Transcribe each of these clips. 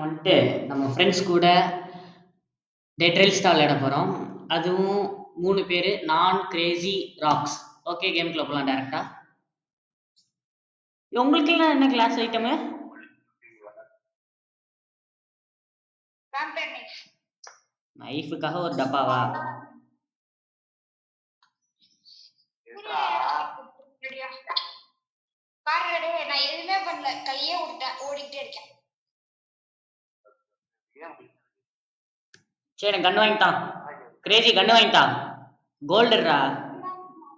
நம்ம வந்துட்டு நம்ம ஃப்ரெண்ட்ஸ் கூட டெட் ரயில் ஸ்டால் விளையாட போகிறோம். அதுவும் 3 பேர். நான் கிரேசி ராக்ஸ். ஓகே, கேம்குள்ள போகலாம் டேரெக்டாக. உங்களுக்கெல்லாம் என்ன கிளாஸ் ஐட்டமு? நைஃபுக்காக ஒரு டப்பாவா? நான் எதுவுமே பண்ணல, கையே விட்டேன், ஓடிக்கிட்டே இருக்கேன். சரி, கண்ணு வாங்கிட்டான். கிரேசி கண்ணு வாங்கிட்டான். கோல்டுரா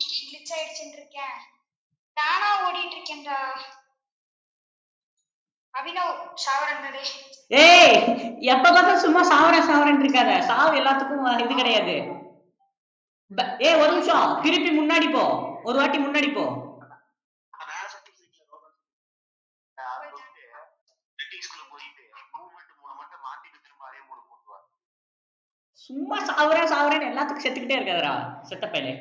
கிளிச் ஆயிடுச்சுன்னு இருக்கேன். தானா ஓடிட்டு இருக்கேன்டா. அபினவ் சாவரண்டே. ஏய், எப்ப பார்த்தா சும்மா சாவரன் இருக்காத. சாவு எல்லாத்துக்கும் இது கிடையாது. ஏய், ஒரு நிமிஷம் திருப்பி முன்னாடி போ. ஒரு வாட்டி முன்னாடி போ. சும்மா சாவரேன் எல்லாத்துக்கும் செத்துக்கிட்டே இருக்காதரா செத்த பையலே.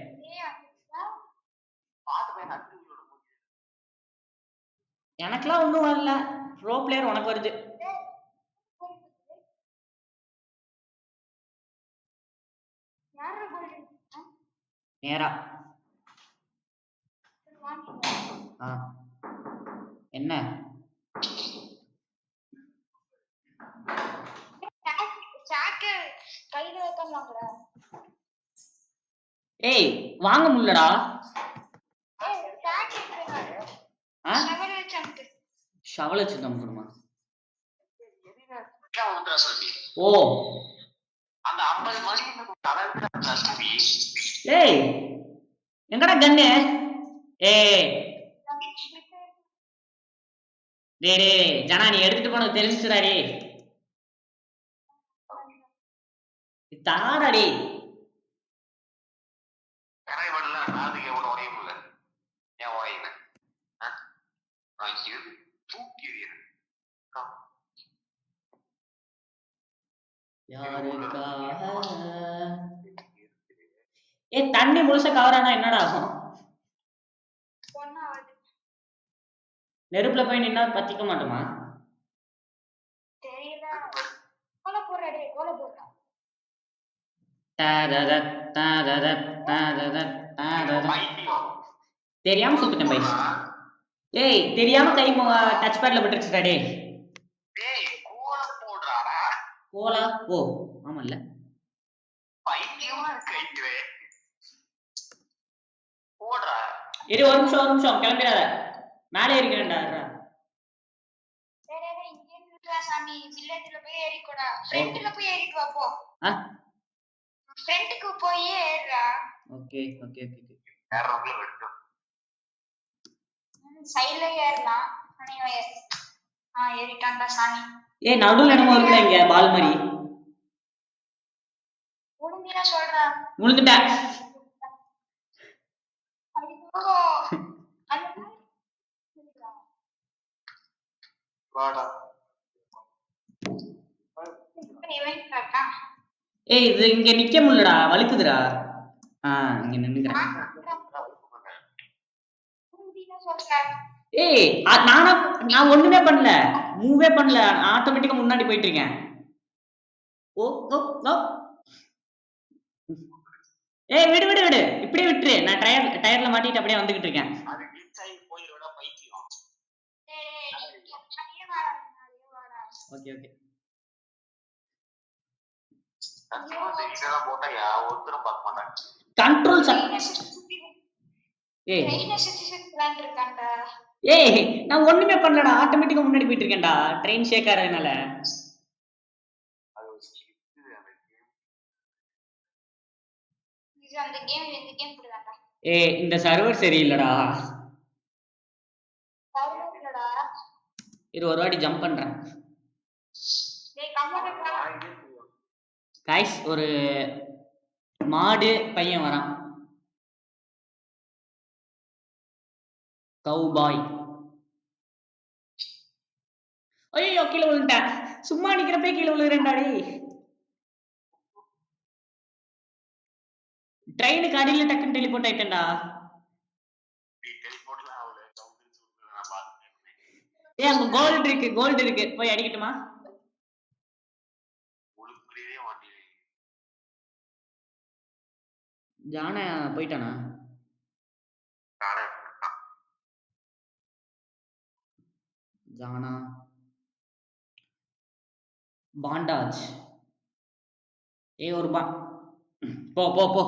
எனக்குலாம் ஒண்ணும் வரல. ப்ரோ பிளேயர் உனக்கு வருது. நேரா என்ன ஏய், வாங்க முடியலடா. ஷவல வச்சிருந்தோம் போடுமா? ஓ, அந்த 50 மணி ஏய், எங்கடா கண்ணு? ஏய் டேய் ஜனா, நீ எடுத்துட்டு போனது தெரிஞ்சுடாடி. தாடாடி. ஏ, தண்ணி முழுச கவரானா என்னடா ஆகும்? நெருப்புல போய் நின்னா பத்திக்க மாட்டோமா? தெரியாம சுட்டுட்டேன் பை. ஏய், தெரியாம கை டச் பேட்ல பட்டுருச்சுடா. டேய் கோலா. ஓ ஆமால்ல. இரு, ஒரு நிமிஷம் கிளம்பிடாத. மேலே ஏறிக்கிறேன்டா. சாமி வில்லேஜ்ல போய் ஏறிக்கோடா. ஃப்ரண்ட்ல போய் ஏறிட்டு வா போ. ஃப்ரண்ட்க்கு போய் ஏறா. Okay okay okay. ஏறறதுல வெட்டு. சைடுல ஏறலாம். ஏறிட்டான்டா சாமி. ஏய், நடுவுல என்னமோ இருக்குடா இங்க பால் மாதிரி. உடுங்கினா சொல்றா. முழுந்துட்டேன். ஐயோ, அந்த வாடா. ஏய், இது இங்க நிக்க முடியலடா, வழுக்குதுடா. இங்க நின்னுக்கிறேன். ஏய், நான் ஒண்ணுமே பண்ணல, மூவே பண்ணல, ஆட்டோமேட்டிக்கா முன்னாடி போயிட்டு இருக்கேன். ஓ ஓ ஓ. ஏய், விடு, இப்படியே விட்டுரு. நான் டயர்ல மாட்டிட்டு அப்படியே வந்துகிட்டு இருக்கேன். Okay okay. கண்ட்ரோல் ஏய், நான் ஒண்ணுமே பண்ணலடா, ஆட்டோமேட்டிக்கா முன்னாடி போயிட்டு இருக்கேன்டா. ட்ரெயின் ஷேக் ஆறதுனால. ஏய், இந்த சர்வர் சரியில்லடா. இது ஒரு வாட்டி ஜம்ப் பண்றேன். கைஸ், ஒரு மாடு பையன் வரான். கவுபாய். ஐயோ, கீழே விழுந்துட்டேன். சும்மா நிக்கிறப்பே கீழே விழுகிறேன்டாடி. ட்ரெயினுக்கு அடியில் டக்குன்னு டெலிபோர்ட் ஆயிட்டேன்டா. ஏய், அங்க கோல்டு இருக்கு, போய் அடிக்கட்டுமா? ஜான போயிட்டானா? ஜானா பாண்டாஜ். ஒரு போ போ போ.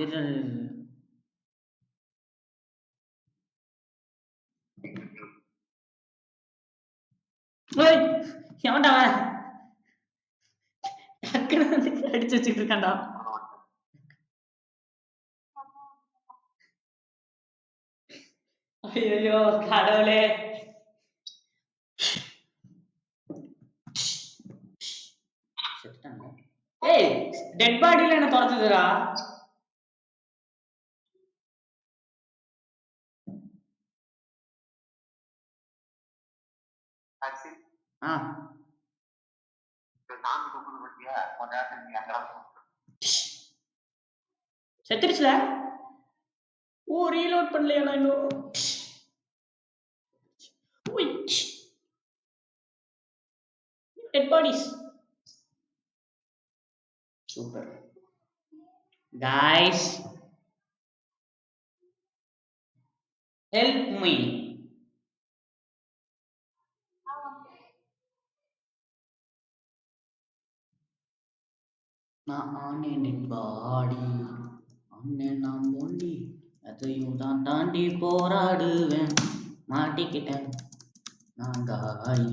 இரு, இரு, இரு. ஏய், எவன்டா அவன்? டக்குனு வந்து அடிச்சு வச்சுட்டு இருக்கான்டா. ஐயோ கடவுளே. செத்துட்டான்ல. ஏய், டெட் பாடியில என்ன தொலைச்சதுடா? ஆ, செத்துருச்சுல. ஓ, ரீலோட் பண்ணலையா நான் இன்னும்? Dead bodies. Super guys, help me. நான் ஆனேன் டெட் பாடி, ஆனேன் நான் போண்டி, அதையும் தான் தாண்டி போராடுவேன், மாட்டிக்கிட்டேன் நான் காய்.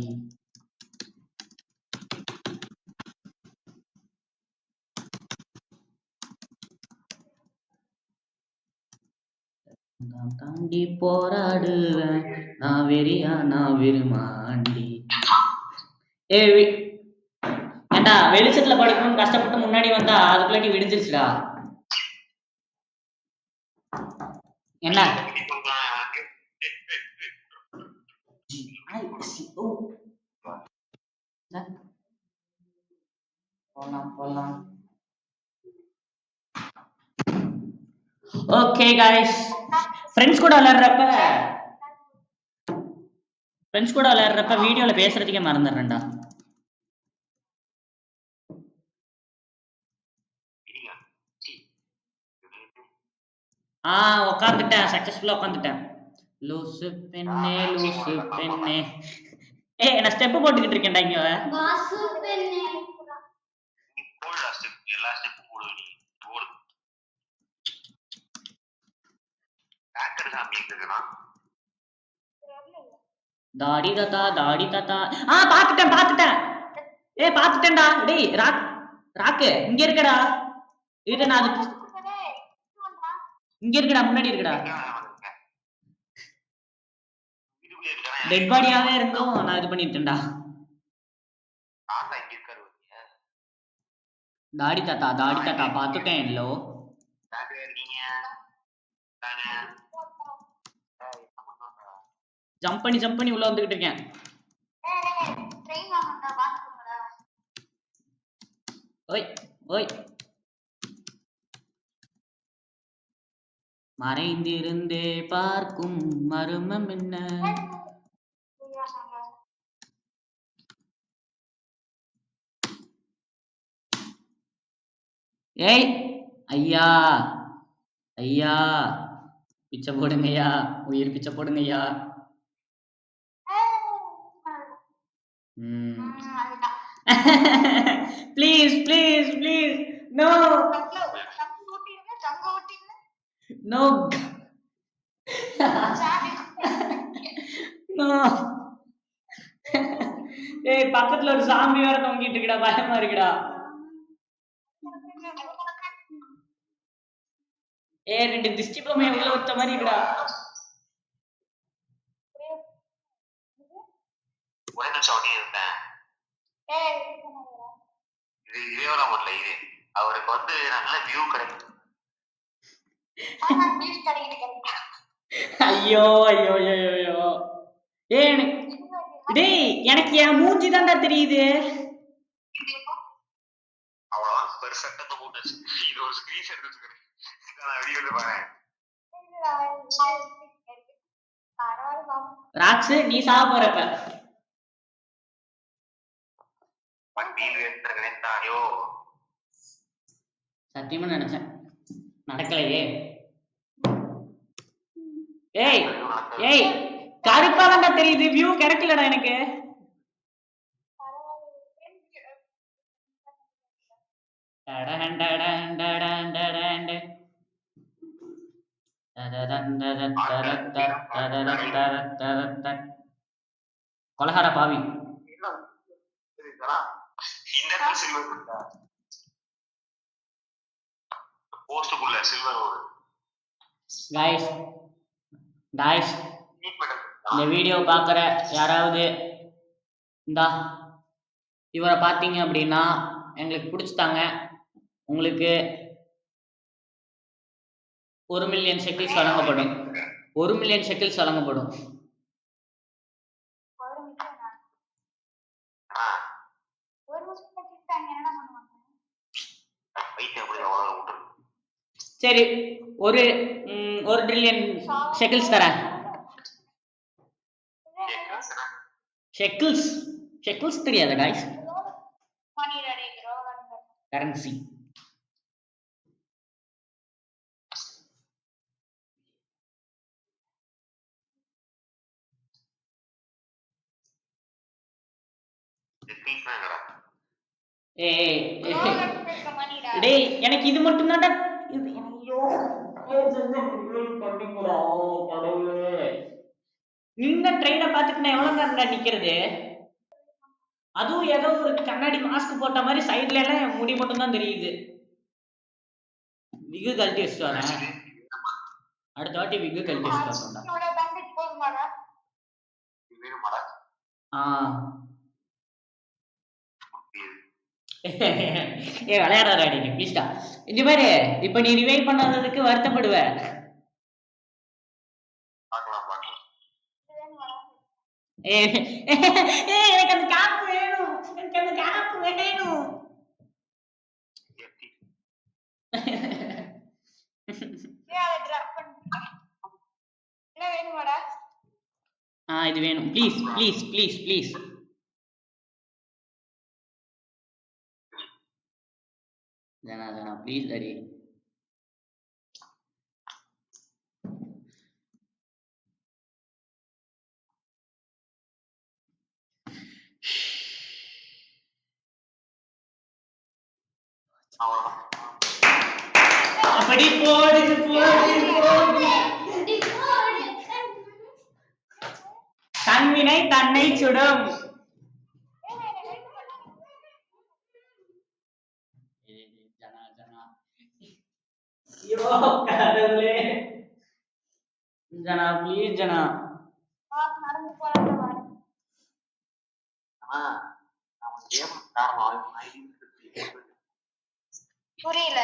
நான் தாண்டி போராடுவேன், நான் வெறியா நான் விருமாண்டி. ஏண்டா வெளிச்சத்துல படுக்கணும்னு கஷ்டப்பட்டு முன்னாடி வந்தா அதுக்குள்ளாட்டி விடிஞ்சிருச்சுடா. என்ன போலாம் போலாம். ஓகே गाइस, ஃப்ரெண்ட்ஸ் கூட விளையாடுறப்ப வீடியோல பேசுறதுக்கே மறந்துடுறேன்டா. உட்காந்துட்டேன், சக்சஸ்ஃபுல்லா உட்காந்துட்டேன். லூசு பெண்ணே லூசு பெண்ணே. நான் ஸ்டெப் போட்டுக்கிட்டு இருக்கேன்டா இங்க. தாடி தாத்தா தாடி தாத்தா. பாத்துட்டேன். பாத்துட்டேன்டா. டேய் ராக்கு இங்க இருக்கடா. இது நான் இங்க இருக்கடா, முன்னாடி இருக்கடா. டெட் பாடியாவே இருந்தும் நான் இது பண்ணிட்டேன்டா. தாடி தாத்தா பாத்துட்டேன். இல்லோ ஜம்ப் பண்ணி உள்ள வந்துகிட்டு இருக்கேன். ஓய் ஓய், மறைந்திருந்தே பார்க்கும் மர்மம் என்ன? ஏய் ஐயா ஐயா, பிச்சை போடுங்கய்யா, உயிர் பிச்சை போடுங்கய்யா. Please please please, no no no. ஏய், பக்கத்துல ஒரு சாமி வேற தொங்கிட்டு இருக்குடா, பயமா இருக்குடா. ரெண்டு திஷ்டி பொம்மையை உள்ள வச்ச மாதிரி இருக்குடா. ஒரே நிமிஷம் அப்படியே இருந்தேன். இது அவருக்கு வந்து நல்ல வியூ கிடைக்கும். ஐயோ ஐயோ ஐயோ ஐயோ. டேய், எனக்கு என் மூஞ்சி தான்டா தெரியுது. அவ்வளவுதான், பெர்ஃபெக்ட்டா போட்டுச்சு. இது ஒரு ஸ்கிரீன்ஷாட் எடுத்து வச்சுக்கிறேன், நான் வீடியோல பாறேன். ராக்ஸ், நீ சாக போறப்ப வண்டியில் ஏற்ற நினைத்தாயோ? சத்தியமா நினைச்சேன், நடக்கலையே. ஏய் ஏய், கருப்பா தான் தெரியுது, வியூ கிடைக்கலடா எனக்கு. கொலகார பாவி. போஸ்டுக்குள்ள சில்வர் ஒரு गाइस गाइस இந்த வீடியோ பார்க்குற யாராவது இந்தா இவரை பார்த்தீங்க அப்படின்னா எங்களுக்கு பிடிச்சிட்டாங்க, உங்களுக்கு 1,000,000 ஷெக்கில்ஸ் வழங்கப்படும். 1,000,000 ஷெக்கில்ஸ் வழங்கப்படும். சரி, ஒரு 1,000,000,000 ஷெக்கில்ஸ் தரேன். ஷெக்கில்ஸ் ஷெக்கில்ஸ் தெரியாதா गाइस? கரன்சி. டேய் எனக்கு இது மட்டும் தான்டா. ஐயோ நின்ன ட்ரெயினை பார்த்துட்டு நான் எவ்வளவு நேரம் நிக்கிறது? அதுவும் ஏதோ ஒரு கண்ணாடி மாஸ்க் போட்ட மாதிரி சைடுல எல்லாம் முடி மட்டும் தான் தெரியுது. விகு கழட்டி வச்சுட்டு வரேன், அடுத்த வாட்டி விகு கழட்டி வச்சுட்டு வரேன்டா. ஏ விளையாடாத நீ ப்ளீஸ்டா. இந்த மாதிரி இப்ப நீ ரிவைவ் பண்ணாததுக்கு வருத்தப்படுவ. எனக்கு அந்த கேப் வேணும், எனக்கு அந்த கேப் வேணும். இது வேணும் please please please please. Jana Jana please அடி. அப்படி போடு போடு போடு. தன்வினை தன்னை சுடும். ஜனா ஜனா ஐயோ கடவுளே. ஜனா ப்ளீஸ் ஜனா. புரியல.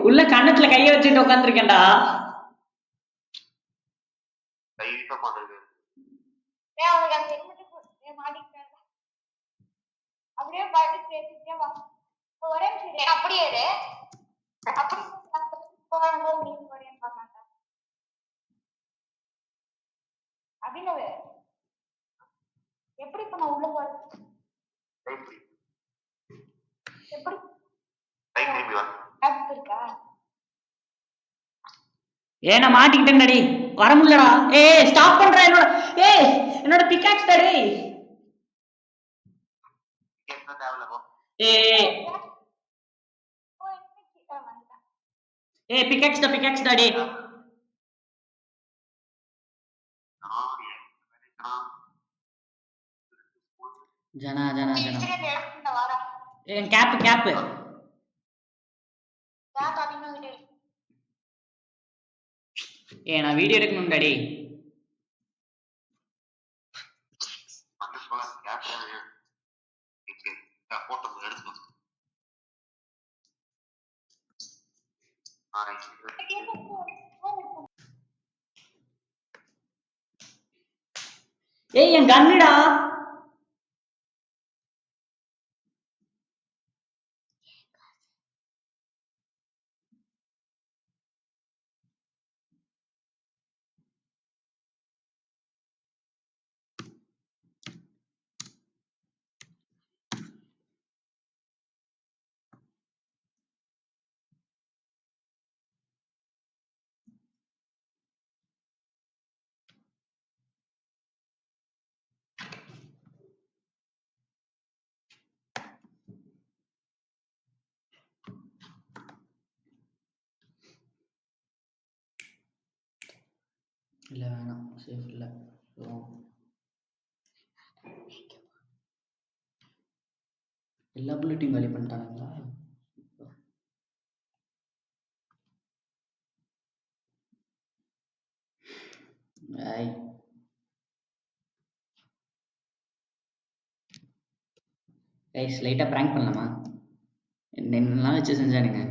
உள்ள கண்ணத்துல கைய வச்சுட்டு உட்காந்துருக்கேன்டா. அப்படியே அப்படியே அபினவ் எப்படி இப்ப நான் உள்ள போறது? எப்படி இருக்கா? ஏன்னா மாட்டிக்கிட்டேன்டா, வர முடியலடா. ஸ்டாப் பண்ற என்னோட. என்னோட பிக்காக்ஸ் டா. Pickaxe daddy. ஜனா ஜனா ஜனா சரி அந்த இடத்துல வாடா கேப் கேப் கேப் அப்படின்னு விடு நான் வீடியோ எடுக்கணும்டா டேய் அந்த கேப் போட்டோ எடுத்து என் கண்ணுடா இல்ல வேணாம் சேஃப் இல்ல எல்லா புல்லட்டையும் காலி பண்ணிட்டானுங்களா கைஸ் லைட்டா பிராங்க் பண்ணலாமா என்னென்னலாம் வச்சு செஞ்சானுங்க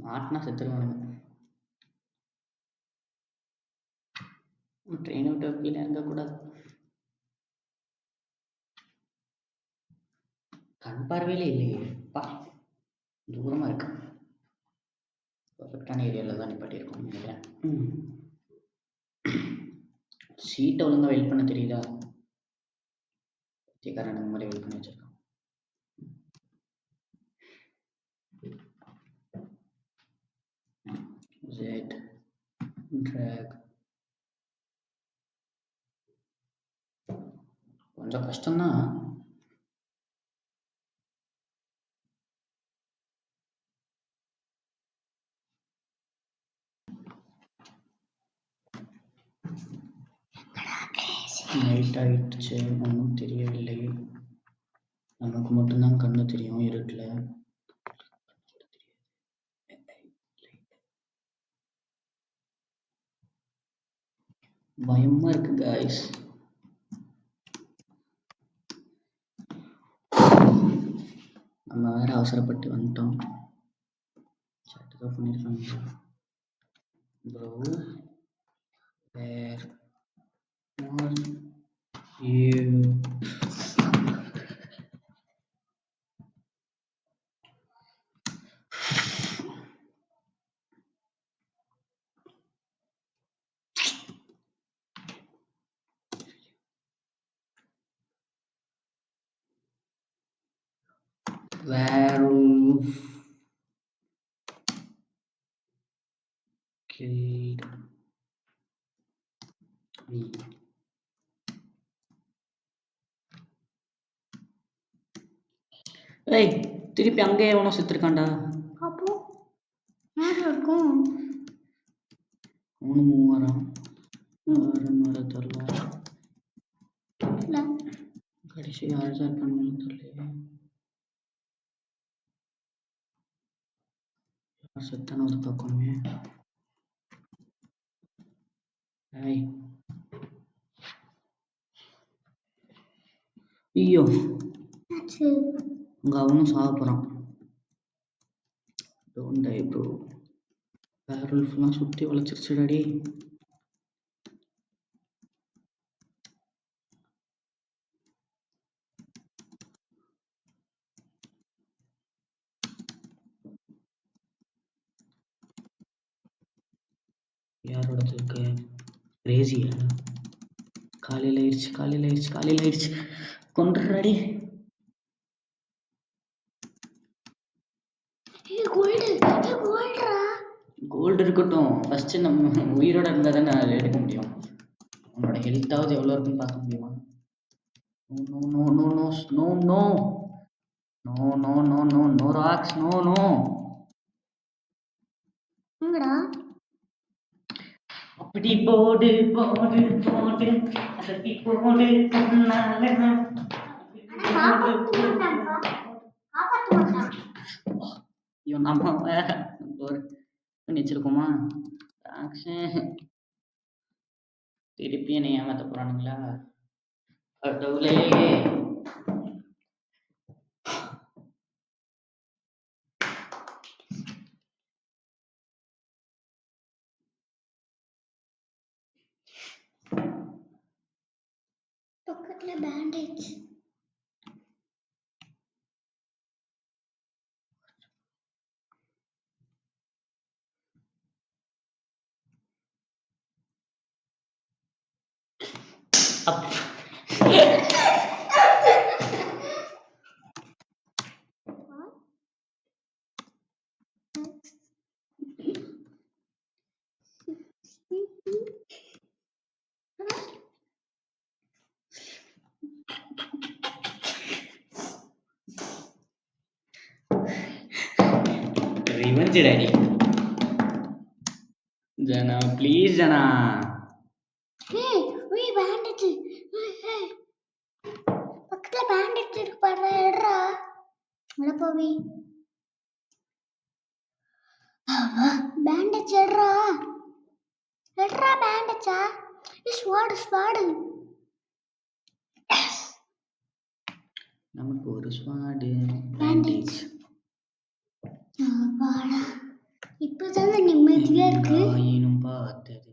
மாட்டினா செத்துருவானுங்க ட்ரெயின் விட்டு கீழே இறங்கக்கூடாது கண் பார்வையிலே இல்லையே பா தூரமா இருக்கு பர்ஃபெக்டான ஏரியாவில் தான் நிப்பாட்டியிருக்கோம் நினைக்கிறேன் சீட்டை ஒழுங்கா வெயிட் பண்ண தெரியுதா பத்தியக்காரன் அந்த மாதிரி வெயிட் பண்ணி வச்சிருக்கான் Z drag கொஞ்சம் கஷ்டம்தான் நைட் ஆயிடுச்சு ஒன்றும் தெரியவில்லை நமக்கு மட்டும்தான் கண்ணு தெரியும் இருட்டில் பயமா இருக்கு காய்ஸ் நம்ம வேற அவசரப்பட்டு வந்துட்டோம் சாட் தான் பண்ணியிருக்காங்க bro where you werewolf killed me ஏய் திருப்பி அங்கேயே எவனோ செத்துருக்கான்டா அப்போ யார் இருக்கும் அவனு மூவரான் யாருன்னு வர தெரியல கடைசி யார் சார் பண்ணு தெரியல யார் செத்தான ஒரு பக்கமே ஐய் ஐயோ அங்க அவனும் சாக போறான் டோன்ட் டை ப்ரோ வேர்வல்ஃப்லாம் சுத்தி வளைச்சிருச்சுடாடி யாரோடது இருக்கு கிரேசியா காலையில் ஆயிடுச்சு கொண்டுறாடி கோல்டு இருக்கட்டும் ஃபர்ஸ்ட் நம்ம உயிரோட இருந்தா தானே எடுக்க முடியும் உன்னோட ஹெல்த்தாவது எவ்வளோ இருக்குன்னு பார்க்க முடியுமா? No no no no no no no no no no no rocks no no. எங்கடா அப்படி போடு போடு போடு அதட்டி போடு கண்ணால. காப்பாற்ற மாட்டான்ப்பா, காப்பாற்ற மாட்டான். ஐயோ நம்ம ஒரு பண்ணி வச்சிருக்கோமா ஆக்ஷன். திருப்பி என்னை ஏமாத்த போறானுங்களா கடவுளே. பக்கத்துல bandage. Revenge daddy. Jana please Jana. ஏய் ஏய் பேண்டேஜ். ஏய் பக்கத்துல பேண்டேஜ் இருக்கு பாரு, எடுறா. அட போவி. பேண்டேஜ் எடுறா. எடுறா பேண்டேஜா. Sword sword. நமக்கு ஒரு ஸ்வாடு பேண்டேஜ். அப்பாடா, இப்பதான் நிம்மதியா இருக்கு. ஆயினும் பார்த்தது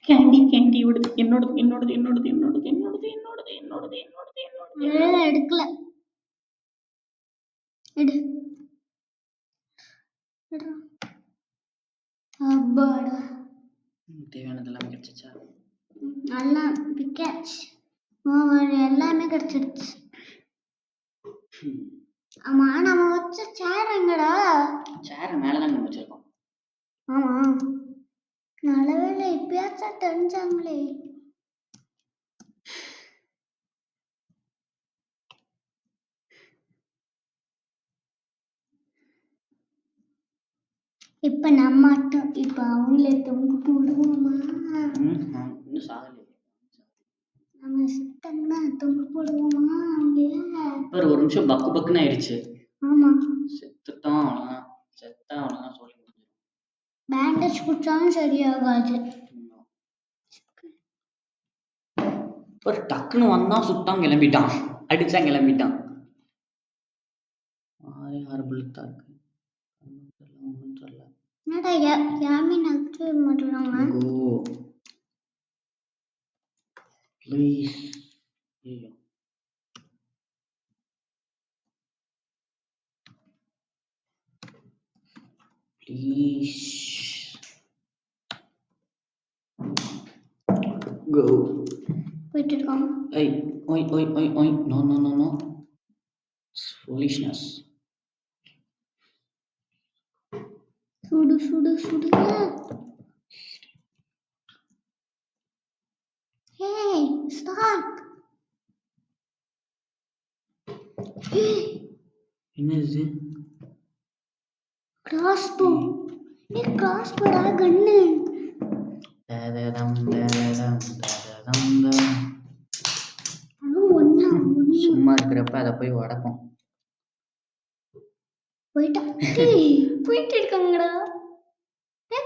கேண்டி கேண்டி விடுது என்னோடது என்னோடது என்னோடது என்னோடது என்னோடது என்னோடது என்னோடது என்னோடது என்னோடது. எடுக்கல. எடு எடுறா. அப்பாடா, தேவையானதெல்லாம் கிடைச்சிச்சா? நல்லா பிக்காச்சு. எல்லாமே கிடைச்சிடுச்சு. ஆமா, நம்ம வச்ச சேர் எங்கடா? சேரை மேலதான் நம்ம வச்சிருக்கோம். ஆமா, நல்ல வேலை இப்பயாச்சும் தெரிஞ்சாங்களே. இப்ப நம்ம இப்ப அவங்களே தொங்கு போடுவோமா? இன்னும் சாகலையே. நம்ம சித்தம்னா தொங்கு போடுவோமா அவங்கள? ஒரு நிமிஷம் பக்கு பக்குன்னு ஆயிடுச்சு. ஆமா, செத்துட்டோம் அவ்வளோதான். செத்தா அவ்வளோதான் சொல்லி முடிஞ்சிடும். பேண்டேஜ் குடிச்சாலும் சரியாகாது. ஒரு டக்குன்னு வந்தான் சுட்டான் கிளம்பிட்டான், அடிச்சான் கிளம்பிட்டான். 6 புல்லட்டா இருக்கு. ஒன்றும் தெரியல. என்னடா யாமே நகர்த்து மாட்டுறாங்க. ப்ளீஸ். ஐயோ ப்ளீஸ் கோ. போயிட்டு இருக்கோம். ஐய் ஓய் ஓய் ஓய் ஓய் no no no no foolishness. சுடு சுடு சுடு. Hey, stop. என்னது? கிராஸ்போ. கிராஸ்போடா கன்னு. தததம் தததம் தததம் தம். அது ஒண்ணா சும்மா இருக்கிறப்ப அதை போய் உடப்போம். போயிட்டு இருக்காங்கடா.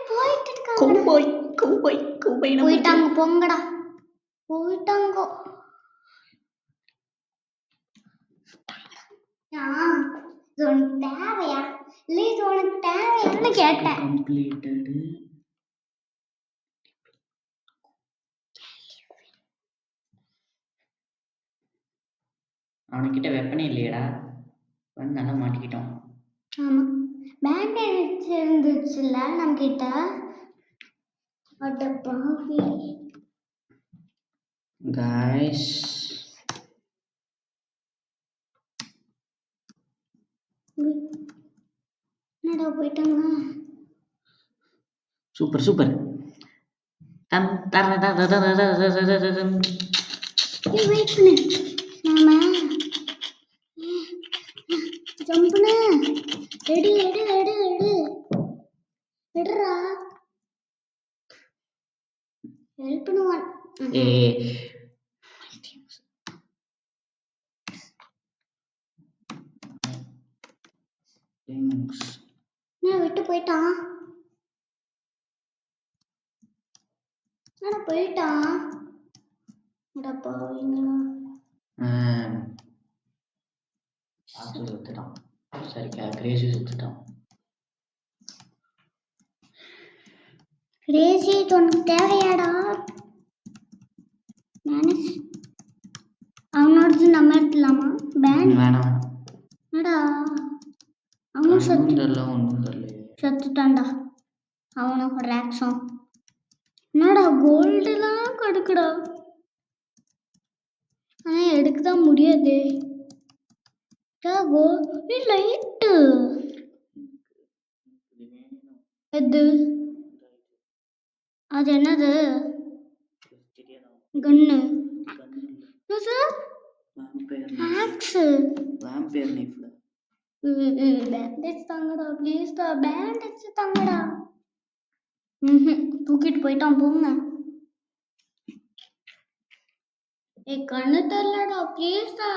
போயிட்டு இருக்காங்க. கௌபாய் கௌபாய் கௌபாய் போயிட்டாங்க போங்கடா. போயிட்டாங்க. இது உனக்கு தேவையா இல்லை, இது உனக்கு தேவையான்னு கேட்டேன். கம்ப்ளீட்டட். அவனுக்கிட்ட வெப்பனே இல்லையடா. வந்து நல்லா மாட்டிக்கிட்டோம். ஆமா, பேண்டேஜ் இருந்துச்சுல்ல நம்ம கிட்ட. அட பாவி. கைஸ் என்னடா போயிட்டாங்க. Super super. தம் தர த த த த த த த த தம். ஏய் வெயிட் பண்ணு. நாம ஜம்ப் பண்ணு. எடு எடு எடு எடு. எடுறா. ஹெல்ப் பண்ணுவான். ஏய் என்ன விட்டு போயிட்டான்? என்னடா போயிட்டான்? அடப்பா இங்கடா. செத்துட்டான். சரி கிரேசி செத்துட்டான். கிரேசி உனக்கு தேவையாடா? மேனேஜ் அவனோடது நம்ம எடுத்துலாமா? பேன் வேணாம். என்னடா அவனும் ஒன்றும் தெரியல ஒன்றும் தெரியல. செத்துட்டான்டா. அவனும் ரேக்ஸும். என்னடா கோல்டுலாம் கடுக்குடா. ஆனா எடுக்கதான் முடியாது. லைட்டு எது அது என்னது? கன்னு ஆக்ஸ் பேண்டேஜ் தாங்கடா ப்ளீஸ்டா. பேண்டேஜ் தாங்கடா. தூக்கிட்டு போயிட்டான் போங்க. ஏய் கண்ணு தெரியலடா ப்ளீஸ்டா.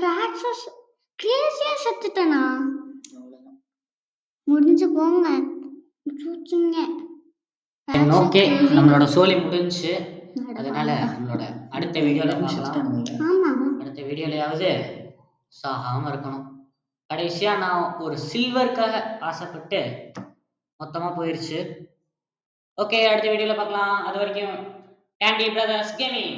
ராட்சஸ் கிரேசியா செத்துட்டனா? முடிஞ்சு போங்க. சூச்சுங்க. ஓகே நம்மளோட சோலி முடிஞ்சுச்சு. அதனால நம்மளோட அடுத்த வீடியோல பார்க்கலாம். ஆமா அடுத்த வீடியோலயாவது சாகாம இருக்கணும். கடைசியா நான் ஒரு சில்வருக்காக ஆசைப்பட்டு மொத்தமா போயிருச்சு. ஓகே அடுத்த வீடியோல பார்க்கலாம். அது வரைக்கும் கேண்டி பிரதர்ஸ் கேமிங்.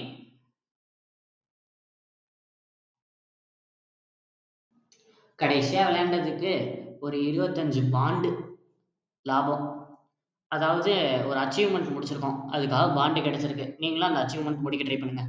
கடைசியா விளையாண்டதுக்கு ஒரு 25 பாண்டு லாபம். அதாவது ஒரு அச்சீவ்மெண்ட் முடிச்சிருக்கோம். அதுக்காக பாண்டு கிடைச்சிருக்கு. நீங்களும் அந்த அச்சீவ்மெண்ட் முடிக்க ட்ரை பண்ணுங்க.